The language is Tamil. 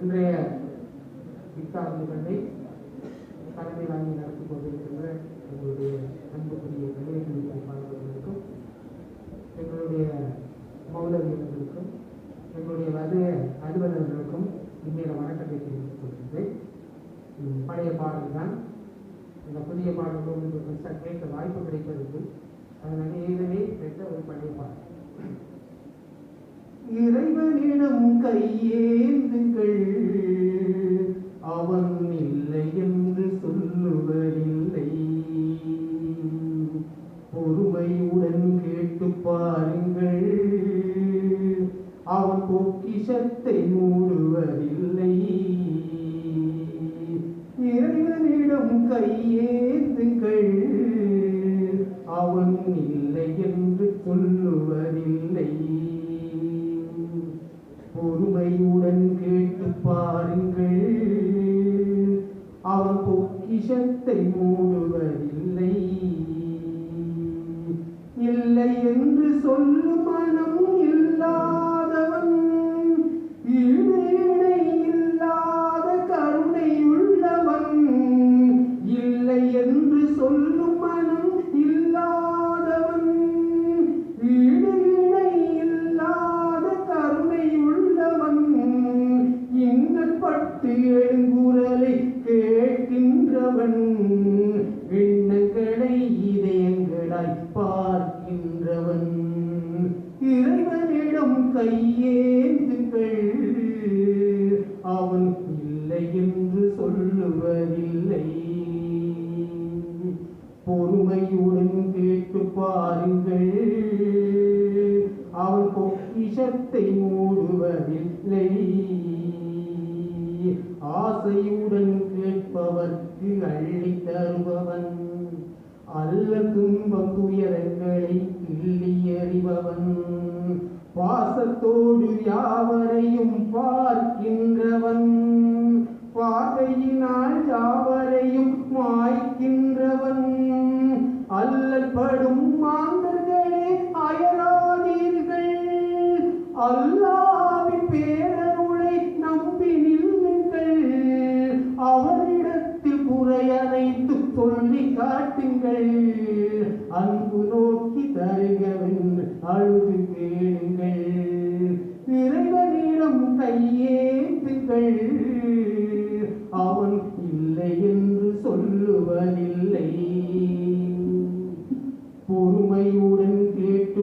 இன்றைய இஃப்தார் நிகழ்வை தலைமை வாங்கி நடத்தி கொண்டிருக்கின்ற எங்களுடைய அன்புக்குரிய நிலையங்களின் பொறுப்பாளர்களுக்கும் எங்களுடைய மௌலவியர்களுக்கும் எங்களுடைய வதய அலுவலர்களுக்கும் இன்றைய வணக்கத்தை தெரிவித்துக் கொள்கின்றேன். பழைய பாடல் தான் இந்த புதிய பாடல்கள் கேட்க வாய்ப்பு கிடைப்பதற்கு அதனால ஏற்கனவே கேட்ட ஒரு பழைய பாடல். இறைவனிடம் கையேந்துங்கள், அவன் இல்லை என்று சொல்லுவதில்லை. பொறுமையுடன் கேட்டு பாருங்கள், அவன் பொக்கிஷத்தை மூடுவதில்லை. இறைவனிடம் கையேந்துங்கள், அவன் இல்லை என்று சொல்லுவதில்லை. பொறுமையுடன் கேட்டு பாருங்கள், அவன் பொக்கிஷத்தை மூடுவதில்லை. இல்லை என்று சொல்லும் மனம் இல்லாதவன், ஈடு இணை இல்லாத கருணை உள்ளவன். இல்லை என்று சொல்லும் மனம் இல்லாதவன், ஈடு இணை இல்லாத கருணை உள்ளவன். இன்னல் பட்டு எழுங்குரலை கேட்கின்றவன், எண்ணங்களை இதயங்களாய் பார்க்கின்றவன். இறைவனிடம் கையேந்துங்கள், அவன் இல்லை என்று சொல்லுவதில்லை. பொறுமையுடன் கேட்டு பாருங்கள், அவன் பொக்கிஷத்தை மூடுவதில்லை. ஆசையுடன் கேட்பவர்க்கு அள்ளி தருபவன், அல்ல துன்பம் துயரங்களை கிள்ளி எறிபவன். பாசத்தோடு யாவரையும் பார்க்கின்றவன், பார்வையினால் யாவரையும் மாய்க்கின்றவன். அல்லற்படும் மாந்தர்களே அயராதீர்கள், அல்லாஹ்வின் பேரருளை நம்பி நில்லுங்கள். அவரிடத்தில் குறையனைத்து சொல்லி காட்டுங்கள், அன்பு நோக்கி தருகவென்று அழுது கேளுங்கள்.